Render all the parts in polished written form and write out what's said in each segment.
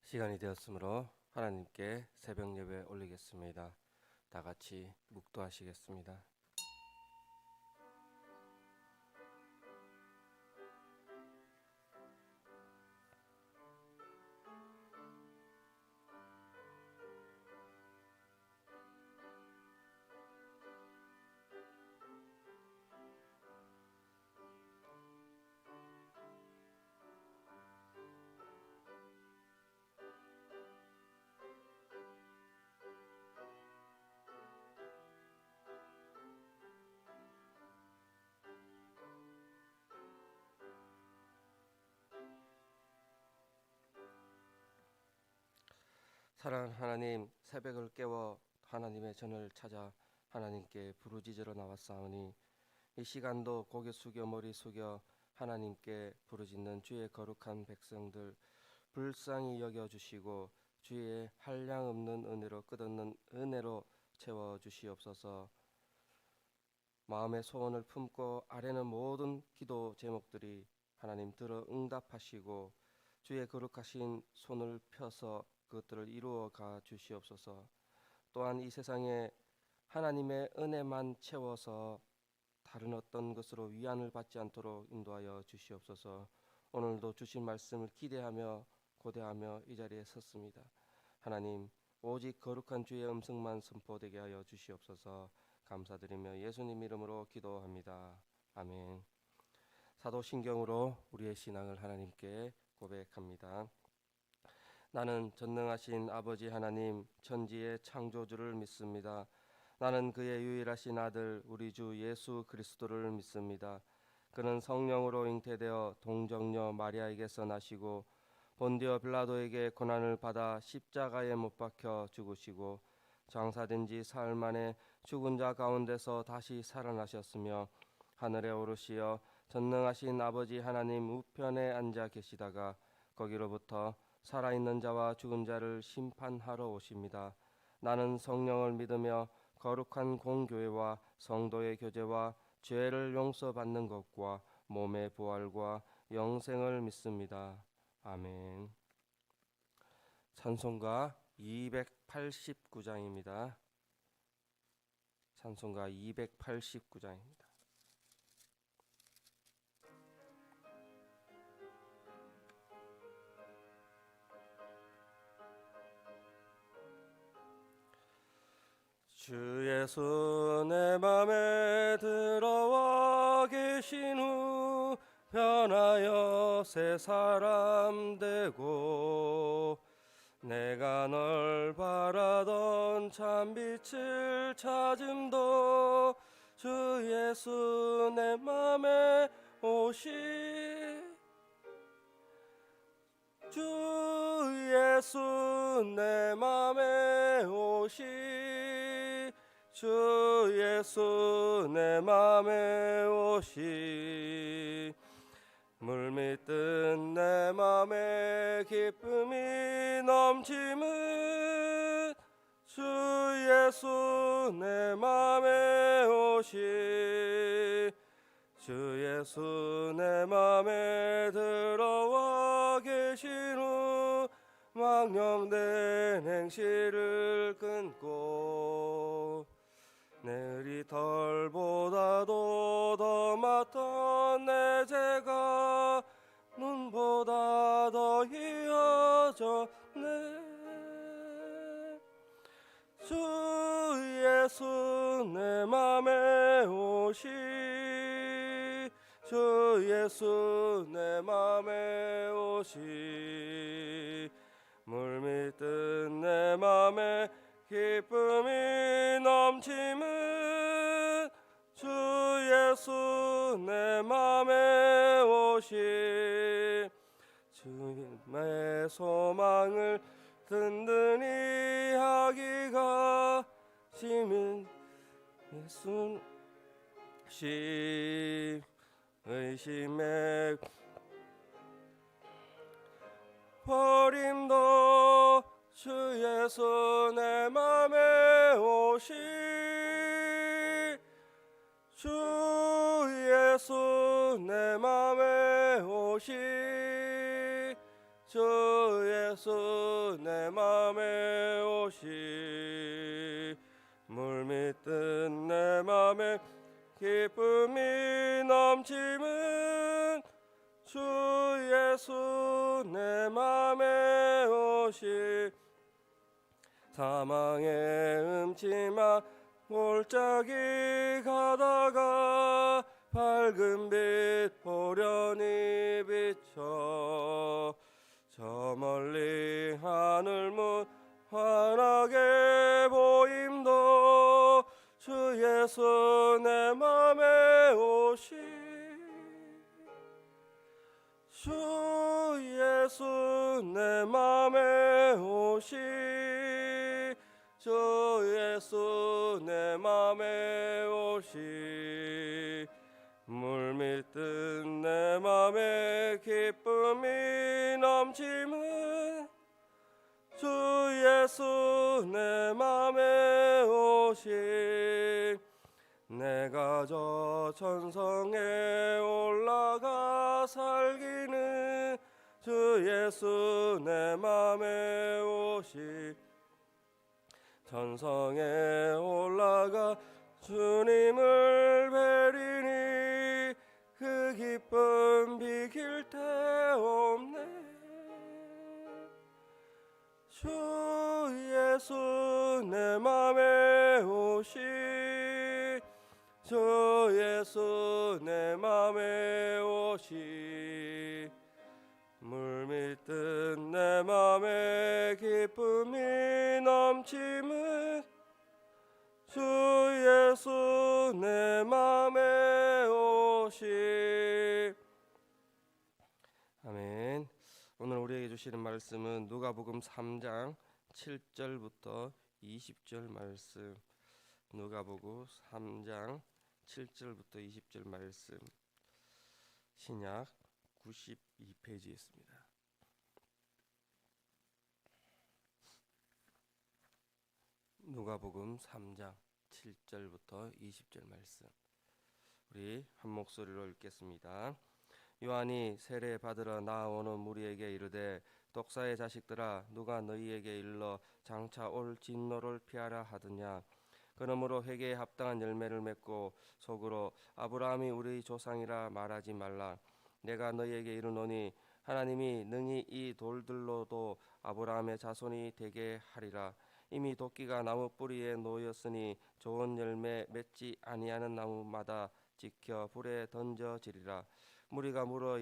시간이 되었으므로 하나님께 새벽 예배 올리겠습니다. 다 같이 묵도하시겠습니다. 사랑하는 하나님, 새벽을 깨워 하나님의 전을 찾아 하나님께 부르짖으러 나왔사오니 이 시간도 고개 숙여 머리 숙여 하나님께 부르짖는 주의 거룩한 백성들 불쌍히 여겨주시고 주의 한량없는 은혜로 끝없는 은혜로 채워주시옵소서. 마음의 소원을 품고 아뢰는 모든 기도 제목들이 하나님 들어 응답하시고 주의 거룩하신 손을 펴서 그것들을 이루어 가 주시옵소서. 또한 이 세상에 하나님의 은혜만 채워서 다른 어떤 것으로 위안을 받지 않도록 인도하여 주시옵소서. 오늘도 주신 말씀을 기대하며 고대하며 이 자리에 섰습니다. 하나님, 오직 거룩한 주의 음성만 선포되게 하여 주시옵소서. 감사드리며 예수님 이름으로 기도합니다. 아멘. 사도신경으로 우리의 신앙을 하나님께 고백합니다. 나는 전능하신 아버지 하나님 천지의 창조주를 믿습니다. 나는 그의 유일하신 아들 우리 주 예수 그리스도를 믿습니다. 그는 성령으로 잉태되어 동정녀 마리아에게서 나시고 본디오 빌라도에게 고난을 받아 십자가에 못 박혀 죽으시고 장사된 지 사흘 만에 죽은 자 가운데서 다시 살아나셨으며 하늘에 오르시어 전능하신 아버지 하나님 우편에 앉아 계시다가 거기로부터 살아있는 자와 죽은 자를 심판하러 오십니다. 나는 성령을 믿으며 거룩한 공교회와 성도의 교제와 죄를 용서받는 것과 몸의 부활과 영생을 믿습니다. 아멘. 찬송가 289장입니다. 찬송가 289장입니다. 주 예수 내 맘에 들어와 계신 후 변하여 새 사람 되고 내가 널 바라던 참 빛을 찾음도 주 예수 내 맘에 주 예수 내 맘에 주 예수 내 맘에 물밀듯 내 맘에 기쁨이 넘치는 주 예수 내 맘에 주 예수 내 맘에 들어와 계신 후 망령된 행실을 끊고 내 의리털보다도 더 많던 내 죄가 눈보다 더 희어졌네. 주 예수 내 맘에 주 예수 내 맘에 물밀듯 내 맘에 기쁨이 넘치는 주 예수 내 맘에 주님의 소망을 든든히 하기가 시민 예수 의심에 버림도 주 예수 내 맘에 주 예수 내 맘에 주 예수 내 맘에 오시 물밀듯 내 맘에 기쁨이 넘치는 주 예수 내 맘에 오시 사망의 음침한 골짜기 가다가 밝은 빛 보련히 비춰 저 멀리 하늘 문 환하게 보임도 주 예수 내 맘에 오시 주 예수 내 맘에 오시 주 예수 내 맘에 오시 물밀듯 내 맘에 기쁨이 넘치는 주 예수 내 맘에 오시 내가 저 천성에 올라가 살기는 주 예수 내 맘에 오시 천성에 올라가 주님을 뵈리니 그 기쁨 비길 데 없네 주 예수 내 맘에 오시 주 예수 내 맘에 오시 물밀듯 내 맘에 기쁨이 넘치는 주 예수 내 맘에 오시 아멘. 오늘 우리에게 주시는 말씀은 누가복음 3장 7절부터 20절 말씀. 누가복음 3장 7절부터 20절 말씀. 신약 92페이지에 있습니다. 누가복음 3장 7절부터 20절 말씀. 우리 한 목소리로 읽겠습니다. 요한이 세례 받으러 나오는 무리에게 이르되 독사의 자식들아 누가 너희에게 일러 장차 올 진노를 피하라 하느냐 그러므로 회개에 합당한 열매를 맺고 속으로 아브라함이 우리 조상이라 말하지 말라. 내가 너희에게 이르노니 하나님이 능히 이 돌들로도 아브라함의 자손이 되게 하리라. 이미 도끼가 나무 뿌리에 놓였으니 좋은 열매 맺지 아니하는 나무마다 지켜 불에 던져지리라. 무리가 물어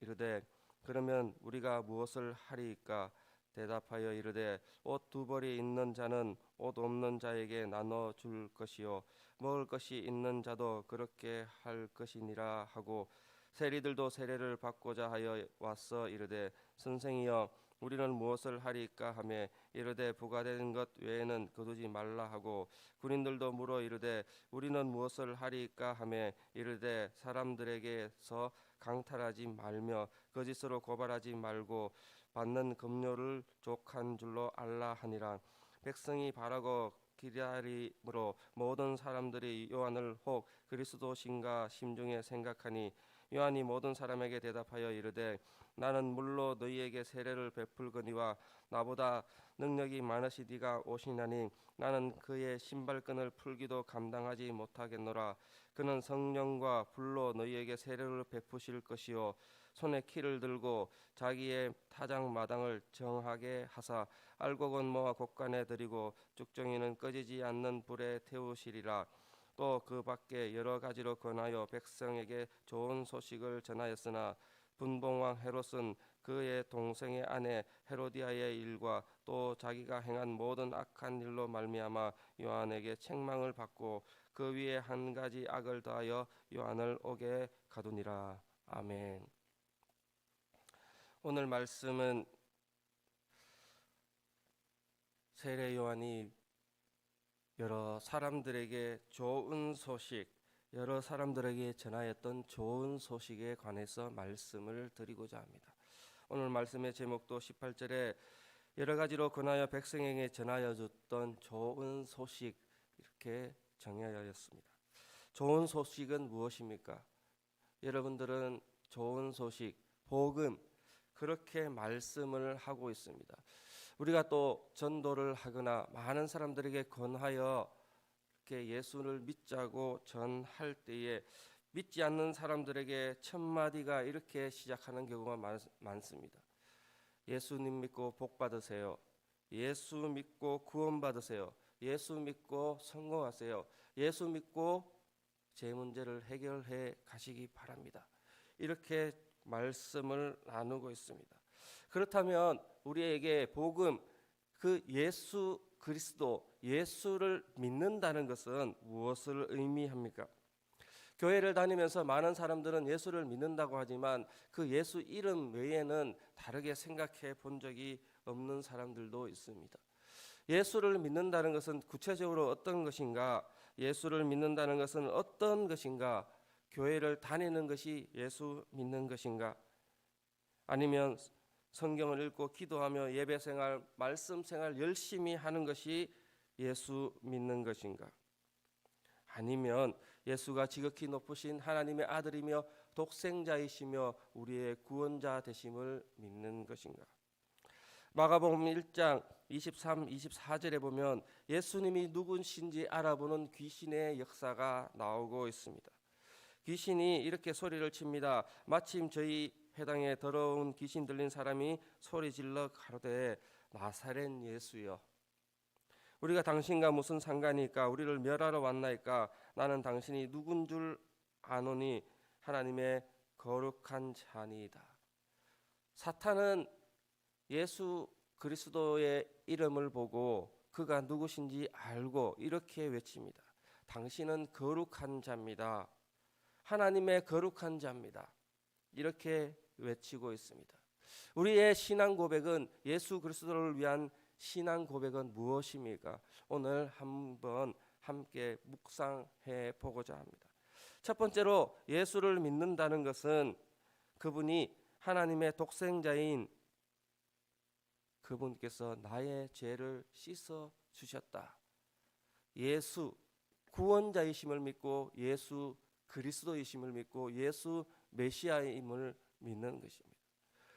이르되 그러면 우리가 무엇을 하리이까? 대답하여 이르되 옷 두 벌이 있는 자는 옷 없는 자에게 나눠 줄 것이요 먹을 것이 있는 자도 그렇게 할 것이니라 하고 세리들도 세례를 받고자 하여 왔어 이르되 선생이여 우리는 무엇을 하리이까 하며 이르되 부과되는 것 외에는 거두지 말라 하고 군인들도 물어 이르되 우리는 무엇을 하리이까 하며 이르되 사람들에게서 강탈하지 말며 거짓으로 고발하지 말고 받는 급료를 족한 줄로 알라 하니라. 백성이 바라고 기다림으로 모든 사람들이 요한을 혹 그리스도신가 심중에 생각하니 요한이 모든 사람에게 대답하여 이르되 나는 물로 너희에게 세례를 베풀거니와 나보다 능력이 많으시디가 오시나니 나는 그의 신발끈을 풀기도 감당하지 못하겠노라. 그는 성령과 불로 너희에게 세례를 베푸실 것이요 손에 키를 들고 자기의 타작 마당을 정하게 하사 알곡은 모아 곡간에 들이고 쭉정이는 꺼지지 않는 불에 태우시리라. 또 그 밖에 여러 가지로 권하여 백성에게 좋은 소식을 전하였으나 분봉왕 헤롯은 그의 동생의 아내 헤로디아의 일과 또 자기가 행한 모든 악한 일로 말미암아 요한에게 책망을 받고 그 위에 한 가지 악을 더하여 요한을 옥에 가두니라. 아멘. 오늘 말씀은 세례 요한이 여러 사람들에게 좋은 소식, 여러 사람들에게 전하였던 좋은 소식에 관해서 말씀을 드리고자 합니다. 오늘 말씀의 제목도 18절에 여러 가지로 권하여 백성에게 전하여 줬던 좋은 소식 이렇게 정하였습니다. 좋은 소식은 무엇입니까? 여러분들은 좋은 소식, 복음, 그렇게 말씀을 하고 있습니다. 우리가 또 전도를 하거나 많은 사람들에게 권하여 이렇게 예수를 믿자고 전할 때에 믿지 않는 사람들에게 첫 마디가 이렇게 시작하는 경우가 많습니다. 예수님 믿고 복 받으세요. 예수 믿고 구원 받으세요. 예수 믿고 성공하세요. 예수 믿고 제 문제를 해결해 가시기 바랍니다. 이렇게 말씀을 나누고 있습니다. 그렇다면 우리에게 복음, 그 예수 그리스도, 예수를 믿는다는 것은 무엇을 의미합니까? 교회를 다니면서 많은 사람들은 예수를 믿는다고 하지만 그 예수 이름 외에는 다르게 생각해 본 적이 없는 사람들도 있습니다. 예수를 믿는다는 것은 구체적으로 어떤 것인가? 예수를 믿는다는 것은 어떤 것인가? 교회를 다니는 것이 예수 믿는 것인가? 아니면 성경을 읽고 기도하며 예배생활, 말씀생활 열심히 하는 것이 예수 믿는 것인가? 아니면 예수가 지극히 높으신 하나님의 아들이며 독생자이시며 우리의 구원자 되심을 믿는 것인가? 마가복음 1장 23, 24절에 보면 예수님이 누구신지 알아보는 귀신의 역사가 나오고 있습니다. 귀신이 이렇게 소리를 칩니다. 마침 저희 회당에 더러운 귀신 들린 사람이 소리질러 가로되 나사렛 예수여, 우리가 당신과 무슨 상관이까? 우리를 멸하러 왔나이까? 나는 당신이 누군 줄 아노니 하나님의 거룩한 자니이다. 사탄은 예수 그리스도의 이름을 보고 그가 누구신지 알고 이렇게 외칩니다. 당신은 거룩한 자입니다. 하나님의 거룩한 자입니다. 이렇게 외치고 있습니다. 우리의 신앙 고백은, 예수 그리스도를 위한 신앙 고백은 무엇입니까? 오늘 한번 함께 묵상해 보고자 합니다. 첫 번째로 예수를 믿는다는 것은 그분이 하나님의 독생자인 그분께서 나의 죄를 씻어 주셨다. 예수 구원자이심을 믿고 예수 그리스도이심을 믿고 예수 메시아임을 믿는 것입니다.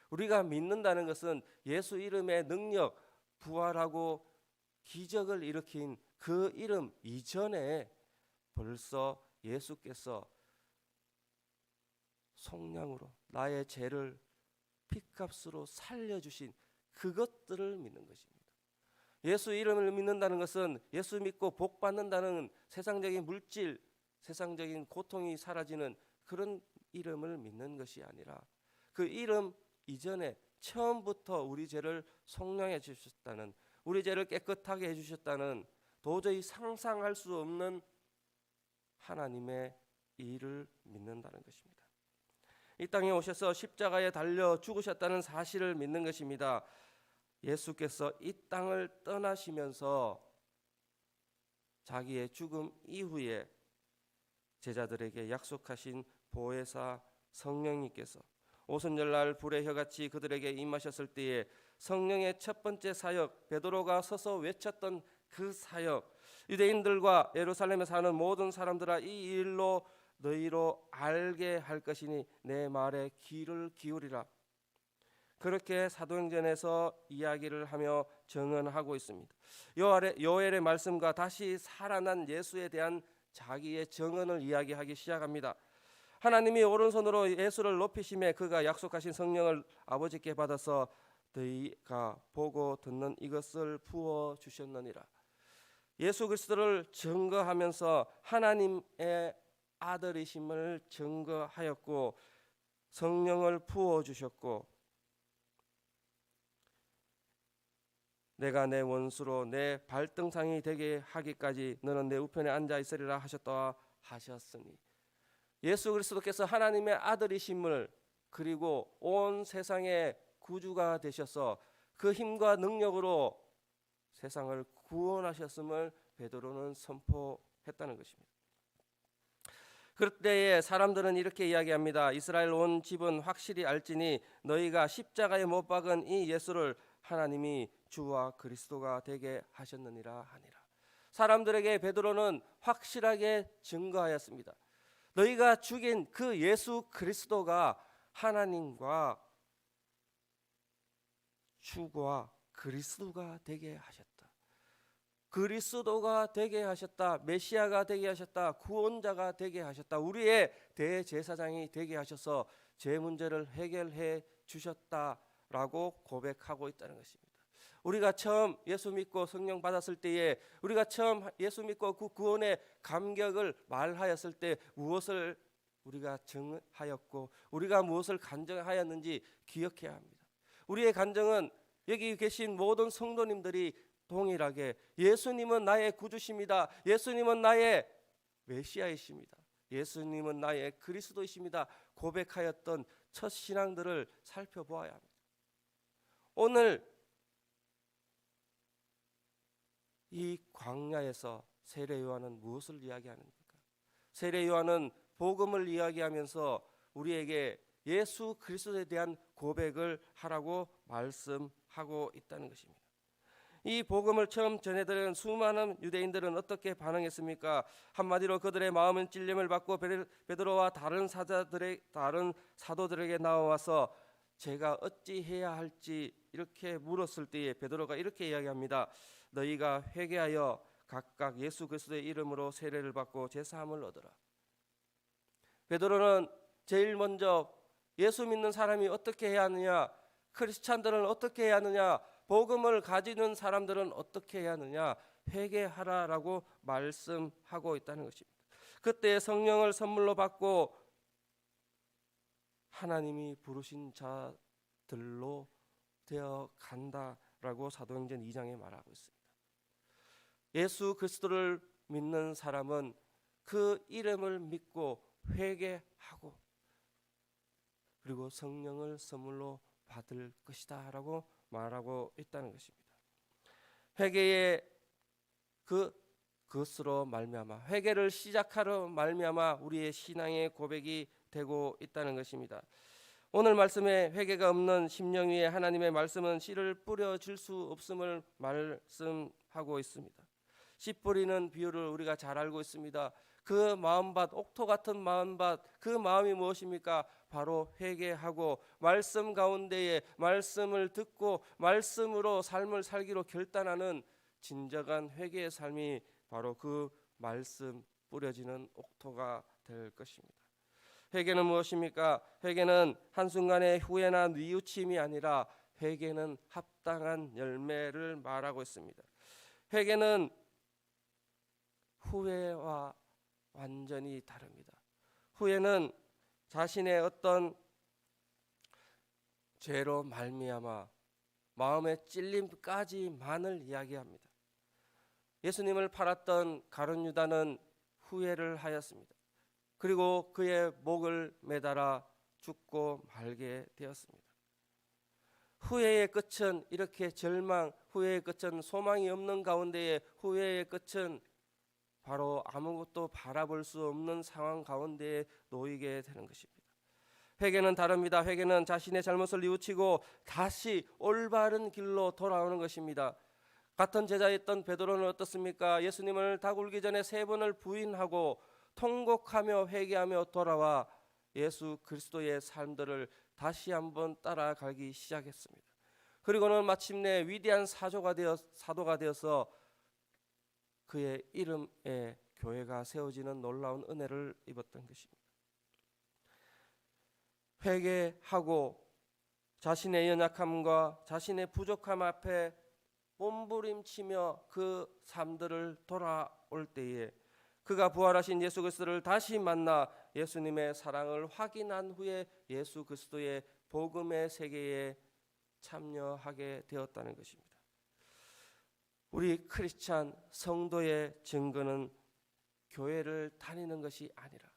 우리가 믿는다는 것은 예수 이름의 능력, 부활하고 기적을 일으킨 그 이름 이전에 벌써 예수께서 속량으로 나의 죄를 피값으로 살려주신 그것들을 믿는 것입니다. 예수 이름을 믿는다는 것은 예수 믿고 복 받는다는 세상적인 물질, 세상적인 고통이 사라지는 그런 이름을 믿는 것이 아니라 그 이름 이전에 처음부터 우리 죄를 속량해 주셨다는, 우리 죄를 깨끗하게 해주셨다는 도저히 상상할 수 없는 하나님의 일을 믿는다는 것입니다. 이 땅에 오셔서 십자가에 달려 죽으셨다는 사실을 믿는 것입니다. 예수께서 이 땅을 떠나시면서 자기의 죽음 이후에 제자들에게 약속하신 보혜사 성령님께서 오순절날 불의 혀같이 그들에게 임하셨을 때에 성령의 첫 번째 사역, 베드로가 서서 외쳤던 그 사역, 유대인들과 예루살렘에 사는 모든 사람들아 이 일로 너희로 알게 할 것이니 내 말에 귀를 기울이라. 그렇게 사도행전에서 이야기를 하며 증언하고 있습니다. 요엘의 말씀과 다시 살아난 예수에 대한 자기의 증언을 이야기하기 시작합니다. 하나님이 오른손으로 예수를 높이심에 그가 약속하신 성령을 아버지께 받아서 너희가 보고 듣는 이것을 부어 주셨느니라. 예수 그리스도를 증거하면서 하나님의 아들이심을 증거하였고 성령을 부어 주셨고 내가 내 원수로 내 발등상이 되게 하기까지 너는 내 우편에 앉아 있으리라 하셨다 하셨으니, 예수 그리스도께서 하나님의 아들이심을 그리고 온 세상의 구주가 되셔서 그 힘과 능력으로 세상을 구원하셨음을 베드로는 선포했다는 것입니다. 그럴 때에 사람들은 이렇게 이야기합니다. 이스라엘 온 집은 확실히 알지니 너희가 십자가에 못 박은 이 예수를 하나님이 주와 그리스도가 되게 하셨느니라 하니라. 사람들에게 베드로는 확실하게 증거하였습니다. 너희가 죽인 그 예수 그리스도가 하나님과 주가 그리스도가 되게 하셨다. 그리스도가 되게 하셨다. 메시아가 되게 하셨다. 구원자가 되게 하셨다. 우리의 대제사장이 되게 하셔서 제 문제를 해결해 주셨다라고 고백하고 있다는 것입니다. 우리가 처음 예수 믿고 성령 받았을 때에, 우리가 처음 예수 믿고 그 구원의 감격을 말하였을 때 무엇을 우리가 정하였고 우리가 무엇을 간증하였는지 기억해야 합니다. 우리의 간증은 여기 계신 모든 성도님들이 동일하게 예수님은 나의 구주십니다. 예수님은 나의 메시아이십니다. 예수님은 나의 그리스도이십니다. 고백하였던 첫 신앙들을 살펴보아야 합니다. 오늘 이 광야에서 세례 요한은 무엇을 이야기하는가? 세례 요한은 복음을 이야기하면서 우리에게 예수 그리스도에 대한 고백을 하라고 말씀하고 있다는 것입니다. 이 복음을 처음 전해들은 수많은 유대인들은 어떻게 반응했습니까? 한마디로 그들의 마음은 찔림을 받고 베드로와 다른 사도들에게 나와서 제가 어찌 해야 할지 이렇게 물었을 때에 베드로가 이렇게 이야기합니다. 너희가 회개하여 각각 예수 그리스도의 이름으로 세례를 받고 제사함을 얻으라. 베드로는 제일 먼저 예수 믿는 사람이 어떻게 해야 하느냐, 크리스찬들은 어떻게 해야 하느냐, 복음을 가지는 사람들은 어떻게 해야 하느냐, 회개하라라고 말씀하고 있다는 것입니다. 그때 성령을 선물로 받고 하나님이 부르신 자들로 되어 간다라고 사도행전 2장에 말하고 있습니다. 예수 그리스도를 믿는 사람은 그 이름을 믿고 회개하고 그리고 성령을 선물로 받을 것이다 라고 말하고 있다는 것입니다. 회개의 그것으로 말미암아, 회개를 시작하러 말미암아 우리의 신앙의 고백이 되고 있다는 것입니다. 오늘 말씀에 회개가 없는 심령 위에 하나님의 말씀은 씨를 뿌려질 수 없음을 말씀하고 있습니다. 씨 뿌리는 비유를 우리가 잘 알고 있습니다. 그 마음밭, 옥토 같은 마음밭, 그 마음이 무엇입니까? 바로 회개하고 말씀 가운데에 말씀을 듣고 말씀으로 삶을 살기로 결단하는 진정한 회개의 삶이 바로 그 말씀 뿌려지는 옥토가 될 것입니다. 회개는 무엇입니까? 회개는 한순간의 후회나 뉘우침이 아니라 회개는 합당한 열매를 말하고 있습니다. 회개는 후회와 완전히 다릅니다. 후회는 자신의 어떤 죄로 말미암아 마음의 찔림까지만을 이야기합니다. 예수님을 팔았던 가룟 유다는 후회를 하였습니다. 그리고 그의 목을 매달아 죽고 말게 되었습니다. 후회의 끝은 이렇게 절망, 후회의 끝은 소망이 없는 가운데에 후회의 끝은 바로 아무것도 바라볼 수 없는 상황 가운데에 놓이게 되는 것입니다. 회개는 다릅니다. 회개는 자신의 잘못을 뉘우치고 다시 올바른 길로 돌아오는 것입니다. 같은 제자였던 베드로는 어떻습니까? 예수님을 다굴기 전에 3번을 부인하고 통곡하며 회개하며 돌아와 예수 그리스도의 삶들을 다시 한번 따라가기 시작했습니다. 그리고는 마침내 위대한 사도가 되어서 그의 이름에 교회가 세워지는 놀라운 은혜를 입었던 것입니다. 회개하고 자신의 연약함과 자신의 부족함 앞에 몸부림치며 그 삶들을 돌아올 때에 그가 부활하신 예수 그리스도를 다시 만나 예수님의 사랑을 확인한 후에 예수 그리스도의 복음의 세계에 참여하게 되었다는 것입니다. 우리 크리스찬 성도의 증거는 교회를 다니는 것이 아니라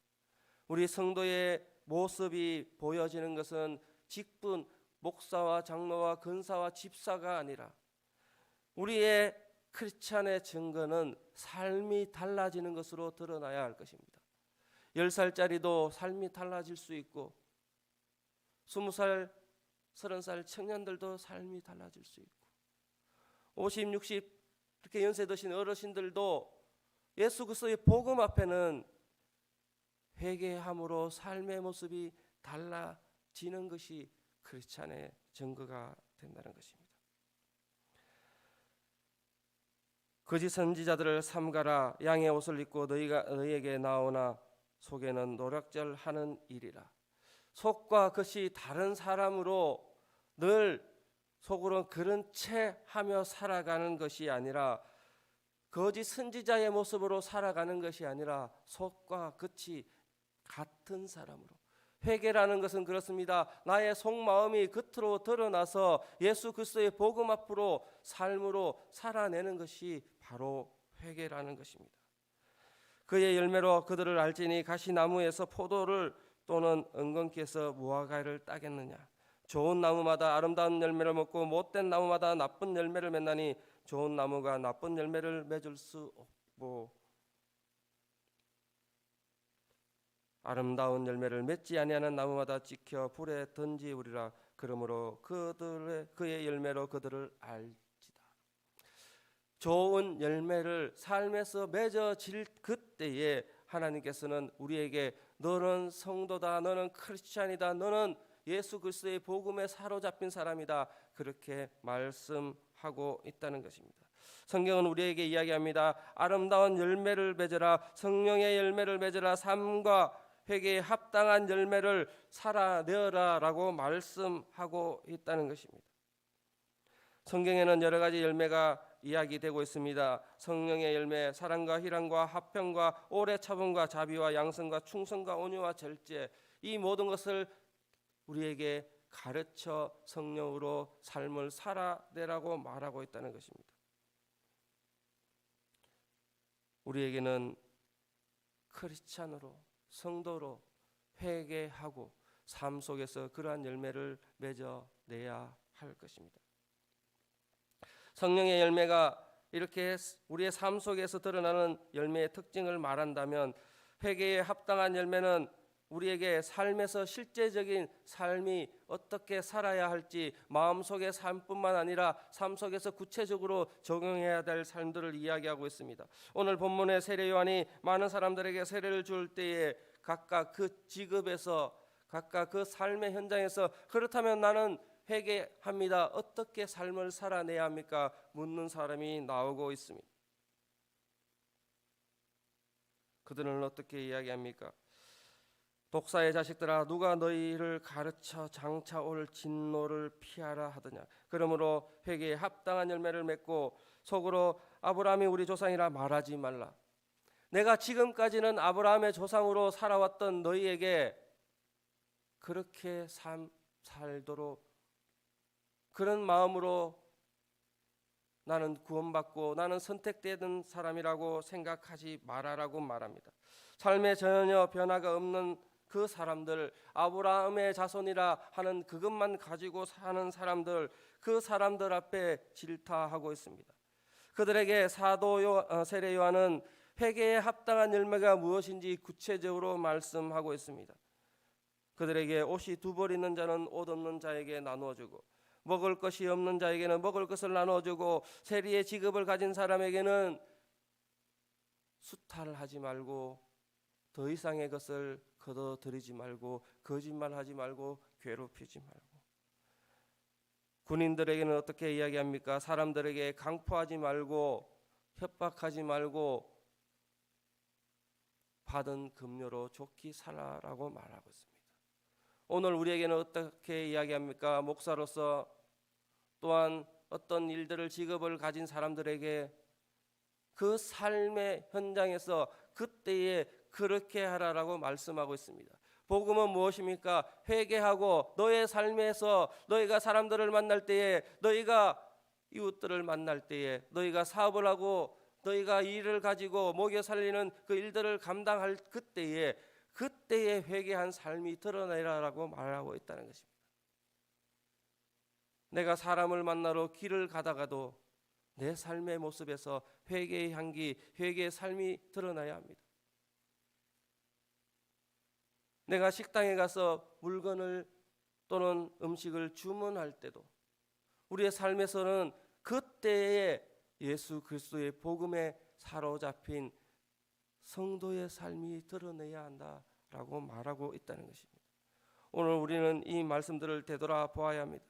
우리 성도의 모습이 보여지는 것은 직분, 목사와 장로와 근사와 집사가 아니라 우리의 크리스찬의 증거는 삶이 달라지는 것으로 드러나야 할 것입니다. 10살짜리도 삶이 달라질 수 있고 20살, 30살 청년들도 삶이 달라질 수 있고 50, 60 이렇게 연세 드신 어르신들도 예수 그리스도의 복음 앞에는 회개함으로 삶의 모습이 달라지는 것이 크리스찬의 증거가 된다는 것입니다. 거짓 선지자들을 삼가라. 양의 옷을 입고 너희에게 나오나 속에는 노략질 하는 일이라. 속과 겉이 다른 사람으로 늘 속으로 그런 채 하며 살아가는 것이 아니라, 거짓 선지자의 모습으로 살아가는 것이 아니라 속과 겉이 같은 사람으로. 회개라는 것은 그렇습니다. 나의 속마음이 겉으로 드러나서 예수 그리스도의 복음 앞으로 삶으로 살아내는 것이 바로 회개라는 것입니다. 그의 열매로 그들을 알지니 가시나무에서 포도를 또는 은근키에서 무화과를 따겠느냐. 좋은 나무마다 아름다운 열매를 먹고 못된 나무마다 나쁜 열매를 맺나니 좋은 나무가 나쁜 열매를 맺을 수 없고 아름다운 열매를 맺지 아니하는 나무마다 찍혀 불에 던지우리라. 그러므로 그의 열매로 그들을 알지다. 좋은 열매를 삶에서 맺어질 그때에 하나님께서는 우리에게 너는 성도다, 너는 크리스찬이다, 너는 예수 그리스도의 복음에 사로잡힌 사람이다, 그렇게 말씀하고 있다는 것입니다. 성경은 우리에게 이야기합니다. 아름다운 열매를 맺으라, 성령의 열매를 맺으라, 삶과 회개에 합당한 열매를 살아내어라 라고 말씀하고 있다는 것입니다. 성경에는 여러 가지 열매가 이야기되고 있습니다. 성령의 열매, 사랑과 희락과 화평과 오래 참음과 자비와 양선과 충성과 온유와 절제, 이 모든 것을 우리에게 가르쳐 성령으로 삶을 살아내라고 말하고 있다는 것입니다. 우리에게는 크리스찬으로, 성도로 회개하고 삶 속에서 그러한 열매를 맺어내야 할 것입니다. 성령의 열매가 이렇게 우리의 삶 속에서 드러나는 열매의 특징을 말한다면, 회개에 합당한 열매는 우리에게 삶에서 실제적인 삶이 어떻게 살아야 할지, 마음속의 삶뿐만 아니라 삶 속에서 구체적으로 적용해야 될 삶들을 이야기하고 있습니다. 오늘 본문의 세례 요한이 많은 사람들에게 세례를 줄 때에 각각 그 직업에서, 각각 그 삶의 현장에서 그렇다면 나는 회개합니다, 어떻게 삶을 살아내야 합니까? 묻는 사람이 나오고 있습니다. 그들은 어떻게 이야기합니까? 독사의 자식들아, 누가 너희를 가르쳐 장차 올 진노를 피하라 하더냐. 그러므로 회개에 합당한 열매를 맺고 속으로 아브라함이 우리 조상이라 말하지 말라. 내가 지금까지는 아브라함의 조상으로 살아왔던 너희에게 그렇게 살도록, 그런 마음으로 나는 구원받고 나는 선택되는 사람이라고 생각하지 말아라고 말합니다. 삶에 전혀 변화가 없는 그 사람들, 아브라함의 자손이라 하는 그것만 가지고 사는 사람들, 그 사람들 앞에 질타하고 있습니다. 그들에게 세례 요한은 회개에 합당한 열매가 무엇인지 구체적으로 말씀하고 있습니다. 그들에게 옷이 두 벌 있는 자는 옷 없는 자에게 나누어주고, 먹을 것이 없는 자에게는 먹을 것을 나누어주고, 세리의 직업을 가진 사람에게는 수탈하지 말고 더 이상의 것을 거둬들이지 말고, 거짓말하지 말고, 괴롭히지 말고. 군인들에게는 어떻게 이야기합니까? 사람들에게 강포하지 말고, 협박하지 말고, 받은 급료로 좋게 살아라고 말하고 있습니다. 오늘 우리에게는 어떻게 이야기합니까? 목사로서 또한 어떤 일들을, 직업을 가진 사람들에게 그 삶의 현장에서 그때에 그렇게 하라라고 말씀하고 있습니다. 복음은 무엇입니까? 회개하고 너의 삶에서 너희가 사람들을 만날 때에, 너희가 이웃들을 만날 때에, 너희가 사업을 하고 너희가 일을 가지고 먹여 살리는 그 일들을 감당할 그때에 회개한 삶이 드러내라라고 말하고 있다는 것입니다. 내가 사람을 만나러 길을 가다가도 내 삶의 모습에서 회개의 향기, 회개의 삶이 드러나야 합니다. 내가 식당에 가서 물건을 또는 음식을 주문할 때도 우리의 삶에서는 그때에 예수 그리스도의 복음에 사로잡힌 성도의 삶이 드러내야 한다라고 말하고 있다는 것입니다. 오늘 우리는 이 말씀들을 되돌아 보아야 합니다.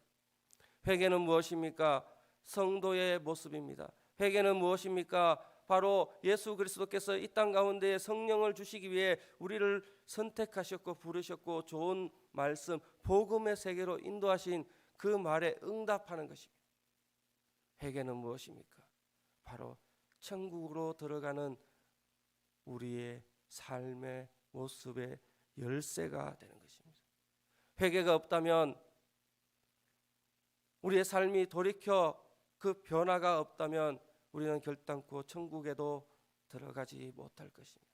회개는 무엇입니까? 성도의 모습입니다. 회개는 무엇입니까? 바로 예수 그리스도께서 이 땅 가운데 성령을 주시기 위해 우리를 선택하셨고 부르셨고 좋은 말씀 복음의 세계로 인도하신 그 말에 응답하는 것입니다. 회개는 무엇입니까? 바로 천국으로 들어가는 우리의 삶의 모습의 열쇠가 되는 것입니다. 회개가 없다면, 우리의 삶이 돌이켜 그 변화가 없다면 우리는 결단코 천국에도 들어가지 못할 것입니다.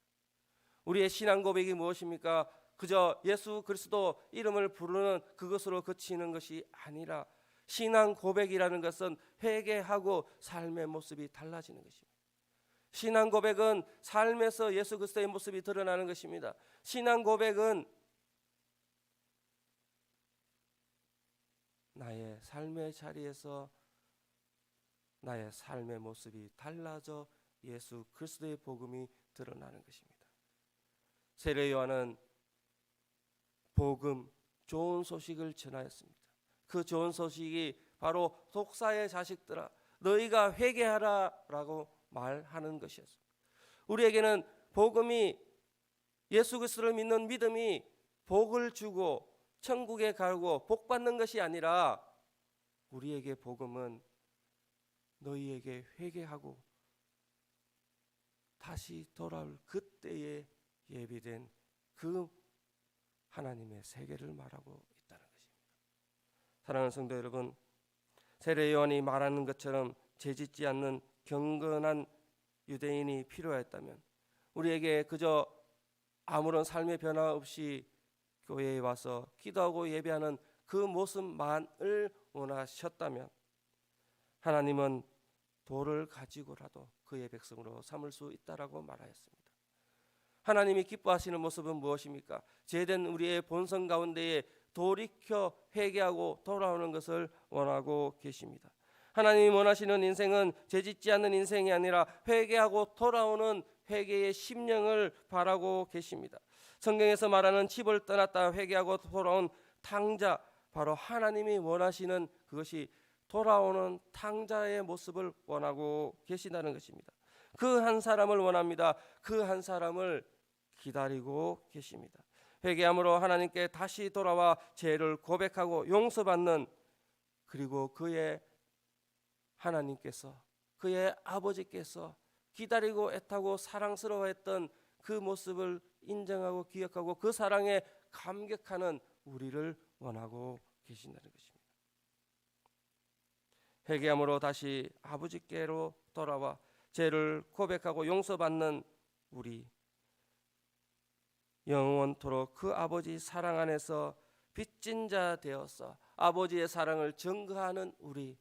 우리의 신앙 고백이 무엇입니까? 그저 예수 그리스도 이름을 부르는 그것으로 그치는 것이 아니라 신앙 고백이라는 것은 회개하고 삶의 모습이 달라지는 것입니다. 신앙 고백은 삶에서 예수 그리스도의 모습이 드러나는 것입니다. 신앙 고백은 나의 삶의 자리에서 나의 삶의 모습이 달라져 예수 그리스도의 복음이 드러나는 것입니다. 세례 요한은 복음, 좋은 소식을 전하였습니다. 그 좋은 소식이 바로 독사의 자식들아 너희가 회개하라 라고 말하는 것이었습니다. 우리에게는 복음이, 예수 그리스도를 믿는 믿음이 복을 주고 천국에 가고 복 받는 것이 아니라, 우리에게 복음은 너희에게 회개하고 다시 돌아올 그때에 예비된 그 하나님의 세계를 말하고 있다는 것입니다. 사랑하는 성도 여러분, 세례 요한이 말하는 것처럼 죄짓지 않는 경건한 유대인이 필요했다면, 우리에게 그저 아무런 삶의 변화 없이 교회에 와서 기도하고 예배하는 그 모습만을 원하셨다면, 하나님은 돌을 가지고라도 그의 백성으로 삼을 수 있다라고 말하였습니다. 하나님이 기뻐하시는 모습은 무엇입니까? 죄된 우리의 본성 가운데에 돌이켜 회개하고 돌아오는 것을 원하고 계십니다. 하나님이 원하시는 인생은 죄짓지 않는 인생이 아니라 회개하고 돌아오는 회개의 심령을 바라고 계십니다. 성경에서 말하는 집을 떠났다 회개하고 돌아온 탕자, 바로 하나님이 원하시는 그것이 돌아오는 탕자의 모습을 원하고 계시다는 것입니다. 그 한 사람을 원합니다. 그 한 사람을 기다리고 계십니다. 회개함으로 하나님께 다시 돌아와 죄를 고백하고 용서받는, 그리고 그의 하나님께서, 그의 아버지께서 기다리고 애타고 사랑스러워했던 그 모습을 인정하고 기억하고 그 사랑에 감격하는 우리를 원하고 계신다는 것입니다. 회개함으로 다시 아버지께로 돌아와 죄를 고백하고 용서받는 우리, 영원토록 그 아버지 사랑 안에서 빚진 자 되어서 아버지의 사랑을 증거하는 우리,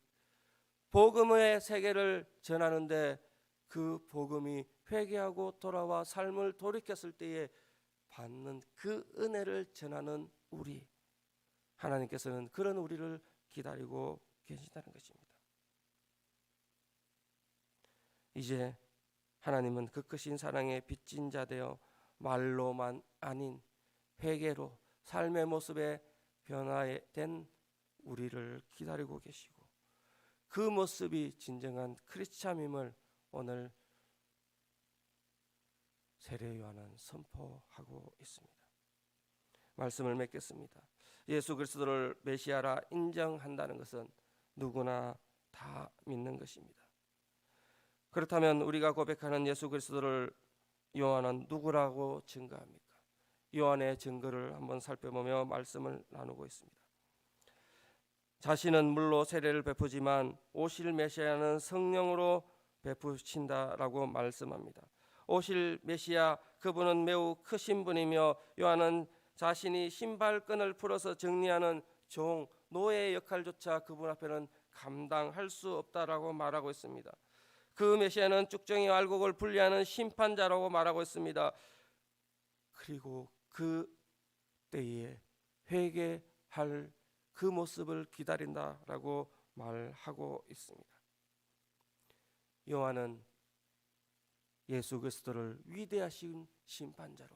복음의 세계를 전하는데 그 복음이 회개하고 돌아와 삶을 돌이켰을 때에 받는 그 은혜를 전하는 우리, 하나님께서는 그런 우리를 기다리고 계시다는 것입니다. 이제 하나님은 그 크신 사랑에 빚진 자 되어 말로만 아닌 회개로 삶의 모습에 변화된 우리를 기다리고 계시고, 그 모습이 진정한 크리스찬임을 오늘 세례 요한은 선포하고 있습니다. 말씀을 맺겠습니다. 예수 그리스도를 메시아라 인정한다는 것은 누구나 다 믿는 것입니다. 그렇다면 우리가 고백하는 예수 그리스도를 요한은 누구라고 증거합니까? 요한의 증거를 한번 살펴보며 말씀을 나누고 있습니다. 자신은 물로 세례를 베푸지만 오실 메시아는 성령으로 베푸신다라고 말씀합니다. 오실 메시아, 그분은 매우 크신 분이며 요한은 자신이 신발끈을 풀어서 정리하는 종, 노예의 역할조차 그분 앞에는 감당할 수 없다라고 말하고 있습니다. 그 메시아는 쭉정이와 알곡을 분리하는 심판자라고 말하고 있습니다. 그리고 그 때에 회개할 그 모습을 기다린다라고 말하고 있습니다. 요한은 예수 그리스도를 위대하신 심판자로,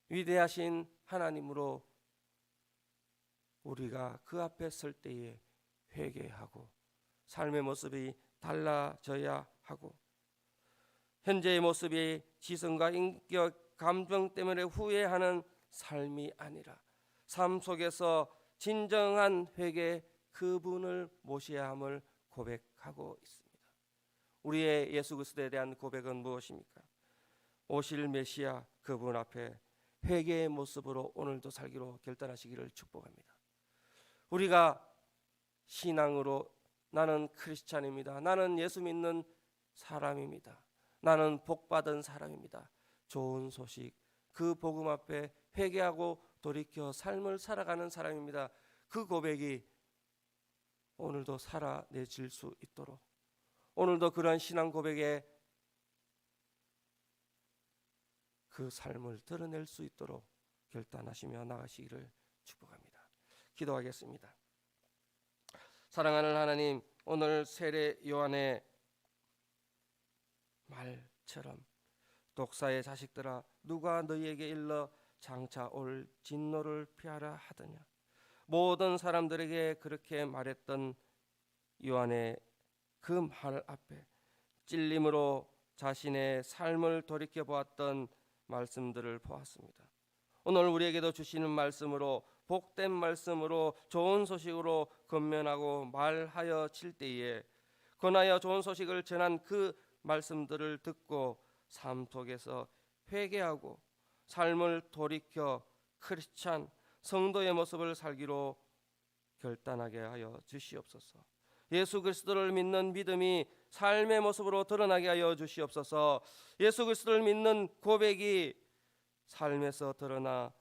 위대하신 하나님으로 우리가 그 앞에 설 때에 회개하고 삶의 모습이 달라져야 하고, 현재의 모습이 지성과 인격, 감정 때문에 후회하는 삶이 아니라 삶 속에서 진정한 회개, 그분을 모셔야 함을 고백하고 있습니다. 우리의 예수 그리스도에 대한 고백은 무엇입니까? 오실 메시아 그분 앞에 회개의 모습으로 오늘도 살기로 결단하시기를 축복합니다. 우리가 신앙으로 나는 크리스찬입니다, 나는 예수 믿는 사람입니다, 나는 복받은 사람입니다, 좋은 소식, 그 복음 앞에 회개하고 돌이켜 삶을 살아가는 사람입니다. 그 고백이 오늘도 살아내질 수 있도록, 오늘도 그러한 신앙 고백에 그 삶을 드러낼 수 있도록 결단하시며 나가시기를 축복합니다. 기도하겠습니다. 사랑하는 하나님, 오늘 세례 요한의 말처럼 독사의 자식들아, 누가 너희에게 일러 장차 올 진노를 피하라 하더냐, 모든 사람들에게 그렇게 말했던 요한의 그 말 앞에 찔림으로 자신의 삶을 돌이켜 보았던 말씀들을 보았습니다. 오늘 우리에게도 주시는 말씀으로, 복된 말씀으로, 좋은 소식으로 권면하고 말하여 칠 때에 권하여 좋은 소식을 전한 그 말씀들을 듣고 삶 속에서 회개하고 삶을 돌이켜 크리스찬 성도의 모습을 살기로 결단하게 하여 주시옵소서. 예수 그리스도를 믿는 믿음이 삶의 모습으로 드러나게 하여 주시옵소서. 예수 그리스도를 믿는 고백이 삶에서 드러나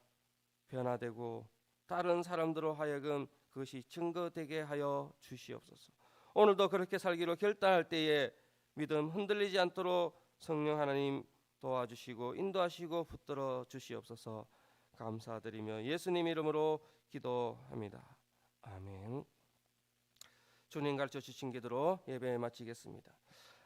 변화되고 다른 사람들로 하여금 그것이 증거되게 하여 주시옵소서. 오늘도 그렇게 살기로 결단할 때에 믿음 흔들리지 않도록 성령 하나님 도와주시고 인도하시고 붙들어 주시옵소서. 감사드리며 예수님 이름으로 기도합니다. 아멘. 주님 가르쳐 주신 기도로 예배 마치겠습니다.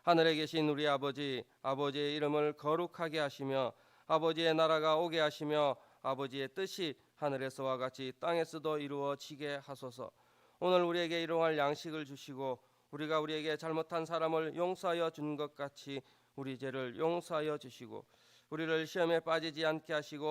하늘에 계신 우리 아버지, 아버지의 이름을 거룩하게 하시며 아버지의 나라가 오게 하시며 아버지의 뜻이 하늘에서와 같이 땅에서도 이루어지게 하소서. 오늘 우리에게 일용할 양식을 주시고 우리가 우리에게 잘못한 사람을 용서하여 준 것 같이 우리 죄를 용서하여 주시고 우리를 시험에 빠지지 않게 하시고